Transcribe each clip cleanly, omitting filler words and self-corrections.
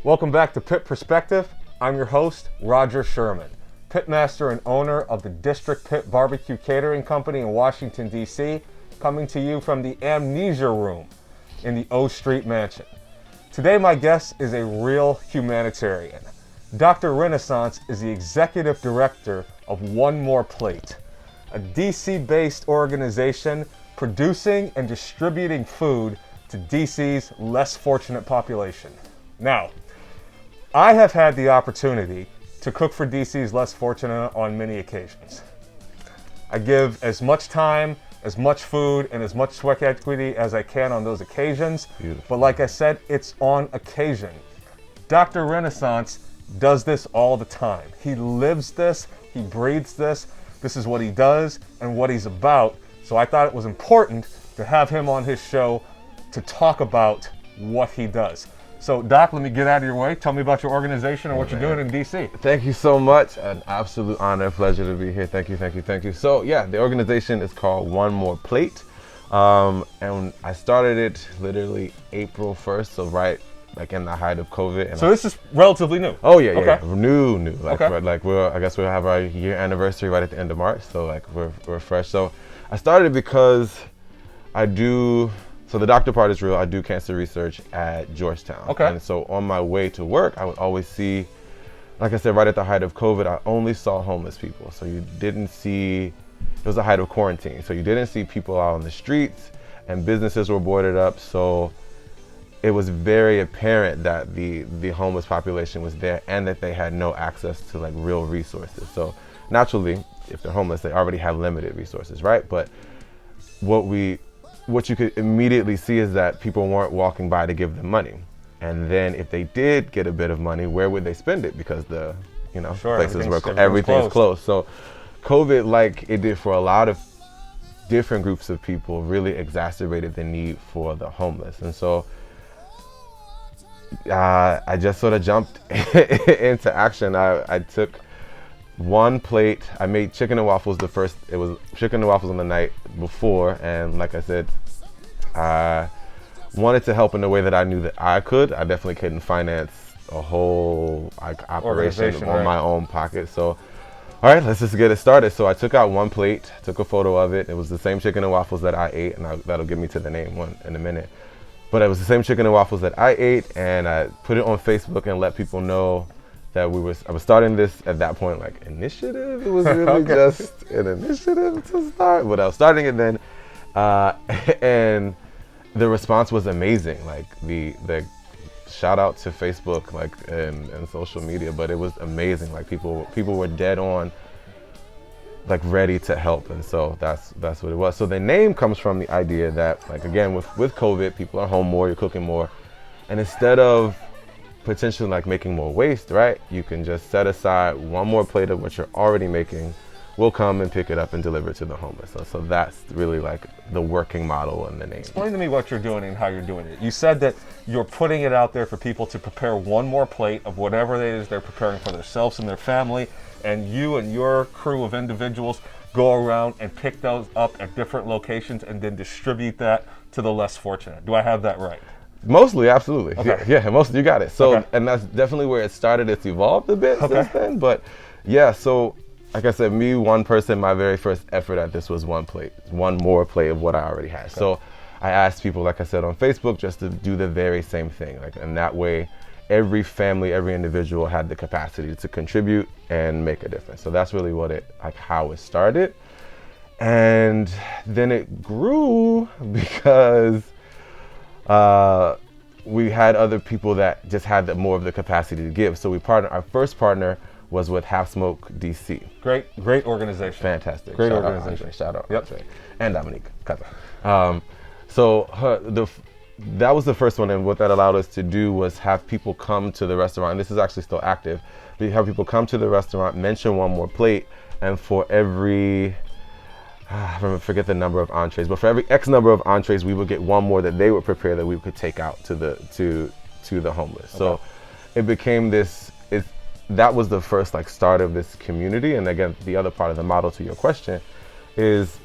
Welcome back to Pit Perspective. I'm your host, Roger Sherman, pitmaster and owner of the District Pit Barbecue Catering Company in Washington, D.C., coming to you from the Amnesia Room in the O Street Mansion. Today, my guest is a real humanitarian. Dr. Renaissance is the executive director of One More Plate, a DC-based organization producing and distributing food to DC's less fortunate population. Now, I have had the opportunity to cook for DC's less fortunate on many occasions. I give as much time, as much food, and as much sweat equity as I can on those occasions. Beautiful. But like I said, it's on occasion. Dr. Renaissance does this all the time. He lives this, he breathes this. This is what he does and what he's about. So I thought it was important to have him on his show to talk about what he does. So Doc, let me get out of your way. Tell me about your organization and what you're doing in DC. Thank you so much. An absolute honor, pleasure to be here. Thank you. So yeah, the organization is called One More Plate. And I started it literally April 1st, so right like in the height of COVID. And so this is relatively new. Oh yeah, Okay. New. Like, Okay. like I guess we'll have our year anniversary right at the end of March. So like we're fresh. So I started because so the doctor part is real. I do cancer research at Georgetown. Okay. And so on my way to work, I would always see, like I said, right at the height of COVID, I only saw homeless people. So you didn't see, it was the height of quarantine. So you didn't see people out on the streets and businesses were boarded up. So it was very apparent that the homeless population was there and that they had no access to like real resources. So naturally, if they're homeless, they already have limited resources, right? But what you could immediately see is that people weren't walking by to give them money. And then if they did get a bit of money, where would they spend it? Because places were everything's closed. So COVID, like it did for a lot of different groups of people, really exacerbated the need for the homeless. And so I just sort of jumped into action. I took one plate. I made chicken and waffles it was chicken and waffles on the night before, and like I said, I wanted to help in a way that I knew that I could. I definitely couldn't finance a whole operation on my own pocket. So all right, let's just get it started. So I took out one plate, took a photo of it. It was the same chicken and waffles that I ate, and that'll get me to the name one in a minute. But it was the same chicken and waffles that I ate, and I put it on Facebook and let people know that I was starting this at that point, like initiative. It was really just an initiative to start, but I was starting it then, and the response was amazing. Like the shout out to Facebook, like and social media, but it was amazing. Like people were dead on, like ready to help, and so that's what it was. So the name comes from the idea that, like again, with COVID, people are home more, you're cooking more, and instead of potentially like making more waste, right? You can just set aside one more plate of what you're already making. We'll come and pick it up and deliver it to the homeless. So that's really like the working model and the name. Explain to me what you're doing and how you're doing it. You said that you're putting it out there for people to prepare one more plate of whatever it is they're preparing for themselves and their family, and you and your crew of individuals go around and pick those up at different locations and then distribute that to the less fortunate. Do I have that right? Mostly, absolutely. Okay. Yeah, mostly you got it. So, and that's definitely where it started. It's evolved a bit since then, but yeah, so like I said, one person, my very first effort at this was one more plate of what I already had. So I asked people, like I said, on Facebook, just to do the very same thing. Like, and that way, every family, every individual had the capacity to contribute and make a difference. So that's really how it started. And then it grew because we had other people that just had more of the capacity to give. So our first partner was with Half Smoke DC. Great organization. Fantastic. Great organization. Shout out. Yep. Andre. And Dominique. That was the first one, and what that allowed us to do was have people come to the restaurant, and this is actually still active. We have people come to the restaurant, mention one more plate, and for every I forget the number of entrees, but for every X number of entrees, we would get one more that they would prepare that we could take out to the homeless. Okay. So it became that was the first start of this community. And again, the other part of the model to your question is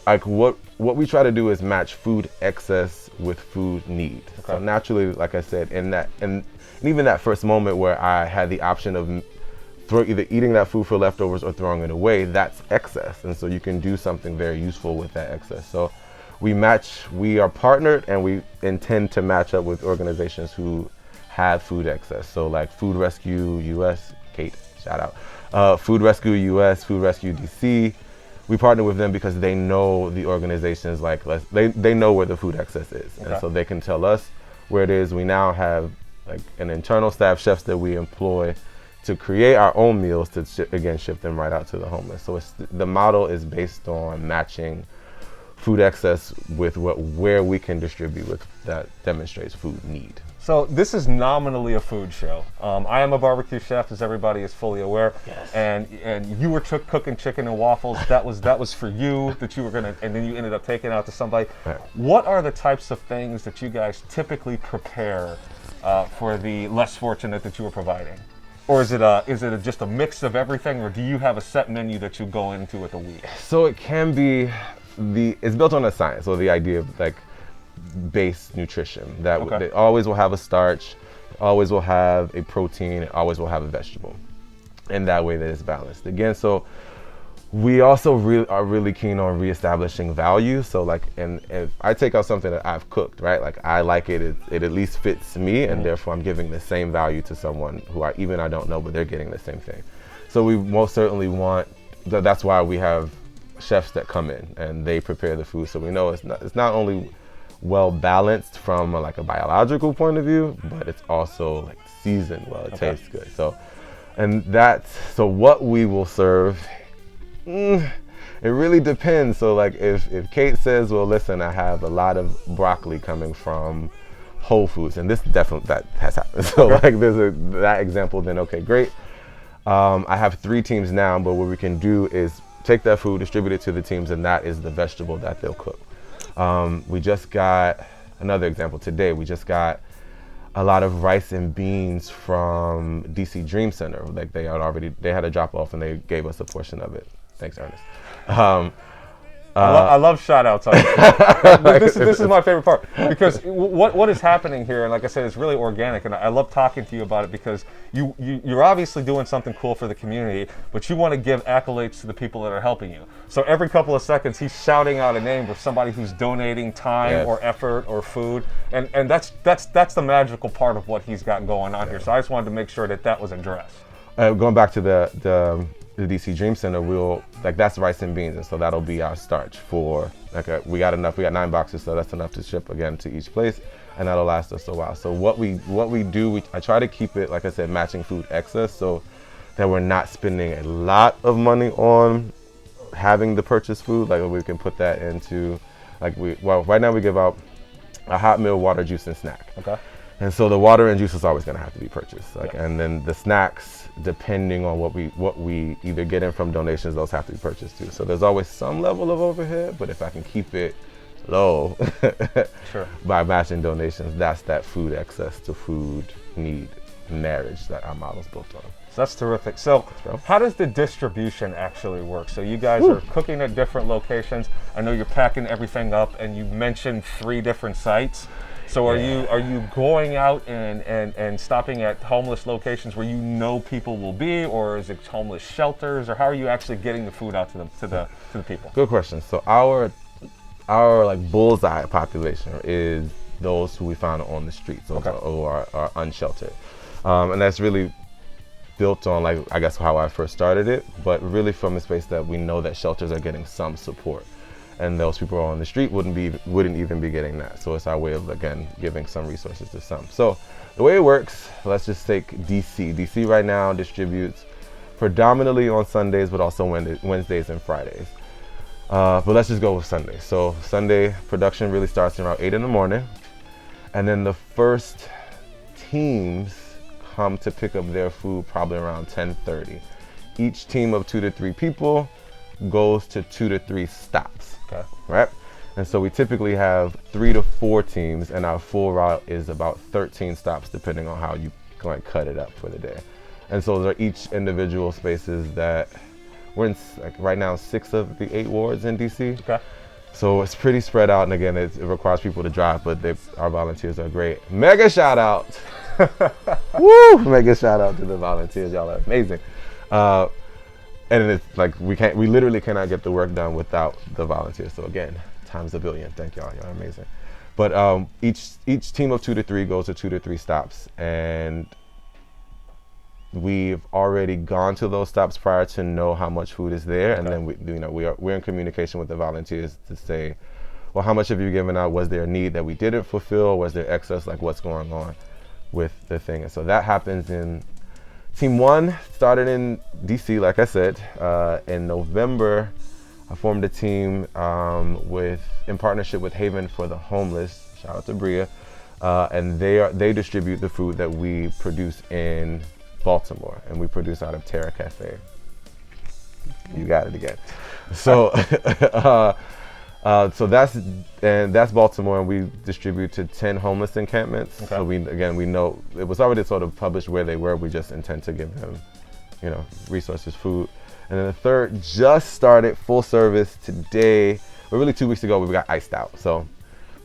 what we try to do is match food excess with food need. Okay. So naturally, like I said, in And even that first moment where I had the option of either eating that food for leftovers or throwing it away, that's excess. And so you can do something very useful with that excess. So we are partnered, and we intend to match up with organizations who have food excess. So like Food Rescue US, Kate, shout out. Food Rescue US, Food Rescue DC. We partner with them because they know the organizations they know where the food excess is. Okay. And so they can tell us where it is. We now have like an internal staff, chefs that we employ to create our own meals to ship them right out to the homeless. So the model is based on matching food excess with where we can distribute with that demonstrates food need. So this is nominally a food show. I am a barbecue chef, as everybody is fully aware. Yes. And you were cooking chicken and waffles. That was for you, that you were gonna, and then you ended up taking it out to somebody. Right. What are the types of things that you guys typically prepare for the less fortunate that you are providing? Or is it just a mix of everything, or do you have a set menu that you go into with a week? So it can be it's built on a science, so the idea of like base nutrition that Okay. it always will have a starch, always will have a protein, it always will have a vegetable, and that way that it's balanced. Again, so we also are really keen on reestablishing value. So like, and if I take out something that I've cooked, right? Like I like it at least fits me, and therefore I'm giving the same value to someone who I don't know, but they're getting the same thing. So we most certainly want, that's why we have chefs that come in and they prepare the food. So we know it's not only well balanced from a biological point of view, but it's also like seasoned well. It tastes good. So, so what we will serve, it really depends. So like if Kate says, well, listen, I have a lot of broccoli coming from Whole Foods, and that has happened. So like there's that example, then okay, great. I have 3 teams now, but what we can do is take that food, distribute it to the teams, and that is the vegetable that they'll cook. We just got another example today. We just got a lot of rice and beans from DC Dream Center. Like they had a drop off and they gave us a portion of it. Thanks, Ernest. I love shout outs. This is my favorite part, because what is happening here, and like I said, it's really organic, and I love talking to you about it, because you're obviously doing something cool for the community, but you want to give accolades to the people that are helping you. So every couple of seconds he's shouting out a name of somebody who's donating time or effort or food, and that's the magical part of what he's got going on here. So I just wanted to make sure that was addressed. Going back to the DC Dream Center, that's rice and beans, and so that'll be our starch for we got 9 boxes, so that's enough to ship again to each place, and that'll last us a while. So what we do, I try to keep it, like I said, matching food excess, so that we're not spending a lot of money on having the purchased food. Like we can put that into right now we give out a hot meal, water, juice, and snack. Okay. And so the water and juice is always going to have to be purchased. And then the snacks, depending on what we either get in from donations, those have to be purchased too. So there's always some level of overhead, but if I can keep it low by matching donations, that's that food excess to food need marriage that our model's built on. So that's terrific. So how does the distribution actually work? So you guys are cooking at different locations. I know you're packing everything up, and you mentioned 3 different sites. So are you going out and stopping at homeless locations where you know people will be, or is it homeless shelters, or how are you actually getting the food out to the people? Good question. So our bullseye population is those who we found on the streets, or are unsheltered, and that's really built on I guess how I first started it, but really from a space that we know that shelters are getting some support. And those people on the street wouldn't even be getting that. So it's our way of, again, giving some resources to some. So the way it works, let's just take DC. DC right now distributes predominantly on Sundays, but also Wednesdays and Fridays. But let's just go with Sunday. So Sunday production really starts around 8 in the morning. And then the first teams come to pick up their food probably around 10:30. Each team of 2 to 3 people goes to 2 to 3 stops. Okay. Right? And so we typically have 3 to 4 teams, and our full route is about 13 stops, depending on how you cut it up for the day. And so those are each individual spaces that we're in, right now, 6 of the 8 wards in DC. Okay. So it's pretty spread out, and again, it requires people to drive, but our volunteers are great. Mega shout out Woo! Make a shout out to the volunteers. Y'all are amazing. And it's like we literally cannot get the work done without the volunteers. So again, times a billion. Thank y'all. Y'all are amazing. But each team of 2 to 3 goes to 2 to 3 stops, and we've already gone to those stops prior to know how much food is there, and then we're in communication with the volunteers to say, well, how much have you given out? Was there a need that we didn't fulfill? Was there excess? Like, what's going on with the thing? And so that happens in Team 1 started in DC, like I said. In November, I formed a team in partnership with Haven for the Homeless. Shout out to Bria. And they distribute the food that we produce in Baltimore, and we produce out of Terra Cafe. You got it again. So, so that's Baltimore, and we distribute to 10 homeless encampments. Okay. So we know it was already sort of published where they were. We just intend to give them, resources, food. And then the third just started full service today, but really 2 weeks ago we got iced out. So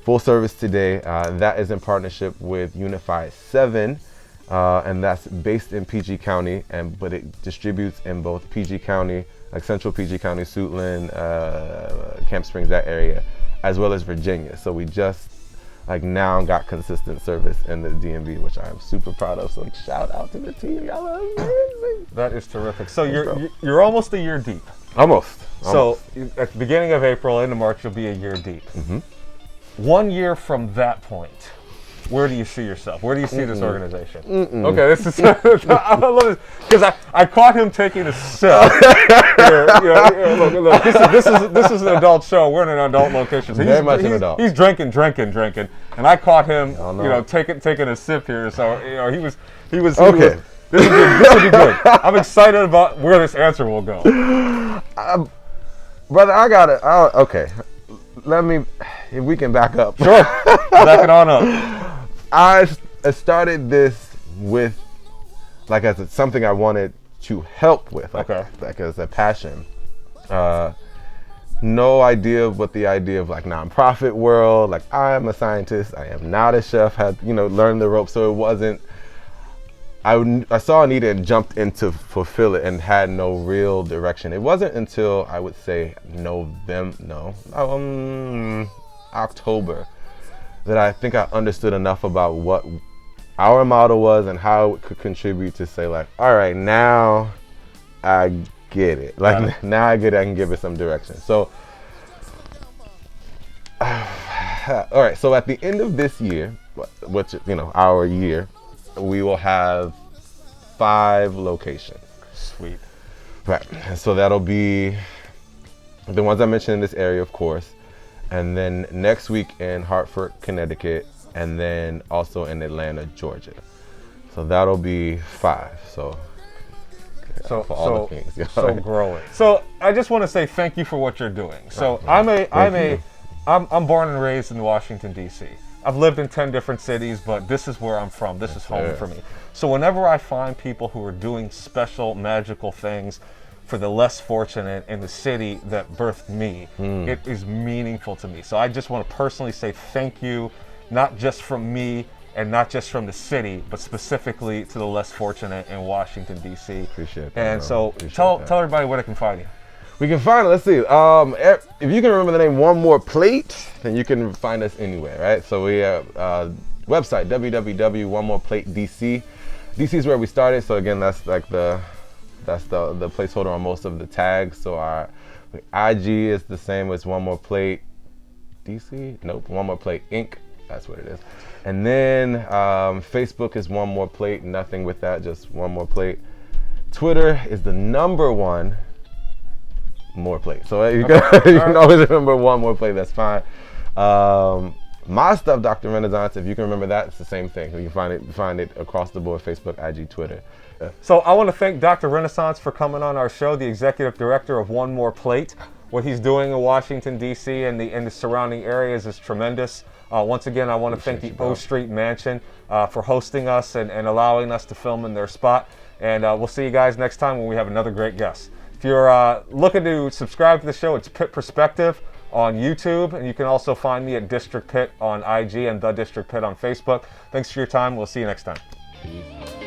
full service today. That is in partnership with Unified 7, and that's based in PG County, but it distributes in both PG County, like Central PG County, Suitland, Camp Springs, that area, as well as Virginia. So we just now got consistent service in the DMV, which I am super proud of. So shout out to the team, y'all are amazing. That is terrific. So you're almost a year deep. Almost. So at the beginning of April into March, you'll be a year deep. Mm-hmm. 1 year from that point, where do you see yourself? Where do you see this organization? Okay, this is I love this because I caught him taking a sip. Look, this is an adult show. We're in an adult location. So Very much an adult. He's drinking, and I caught him, taking a sip here. So he was okay. This will be good. I'm excited about where this answer will go. Brother, I got it. Okay. If we can back up. Sure. Back it on up. I started this with, as something I wanted to help with, as a passion. No idea what the idea of nonprofit world. I am a scientist. I am not a chef. Had learned the ropes, so it wasn't. I saw a need and jumped in to fulfill it and had no real direction. It wasn't until I would say October that I think I understood enough about what our model was and how it could contribute to say all right, now I get it. Now I get it, I can give it some direction. So, all right, so at the end of this year, which, our year, we will have 5 locations. Sweet. Right, so that'll be the ones I mentioned in this area, of course. And then next week in Hartford, Connecticut, and then also in Atlanta, Georgia. So that'll be 5. So for all the things. So growing. So I just want to say thank you for what you're doing. So I'm born and raised in Washington, D.C. I've lived in 10 different cities, but this is where I'm from. This is home for me. So whenever I find people who are doing special, magical things for the less fortunate in the city that birthed me, it is meaningful to me. So I just want to personally say thank you, not just from me and not just from the city, but specifically to the less fortunate in Washington, D.C. Appreciate that. And so tell everybody where they can find you. We can find it. Let's see. If you can remember the name One More Plate, then you can find us anywhere, right? So we have website www.onemoreplate.dc. DC is where we started. So again, that's the placeholder on most of the tags. So our IG is the same as One More Plate DC. Nope, One More Plate Inc. That's what it is. And then Facebook is One More Plate. Nothing with that, just One More Plate. Twitter is the #1 More Plate. So you can always remember One More Plate. That's fine. My stuff, Dr. Renaissance, if you can remember that, it's the same thing. You can find it across the board: Facebook, IG, Twitter. So I want to thank Dr. Renaissance for coming on our show, the executive director of One More Plate. What he's doing in Washington, D.C. and the surrounding areas is tremendous. Once again, I want to thank the O Street Mansion for hosting us and allowing us to film in their spot. And we'll see you guys next time when we have another great guest. If you're looking to subscribe to the show, it's Pitt Perspective on YouTube, and you can also find me at District Pitt on IG and The District Pitt on Facebook. Thanks for your time. We'll see you next time. Peace.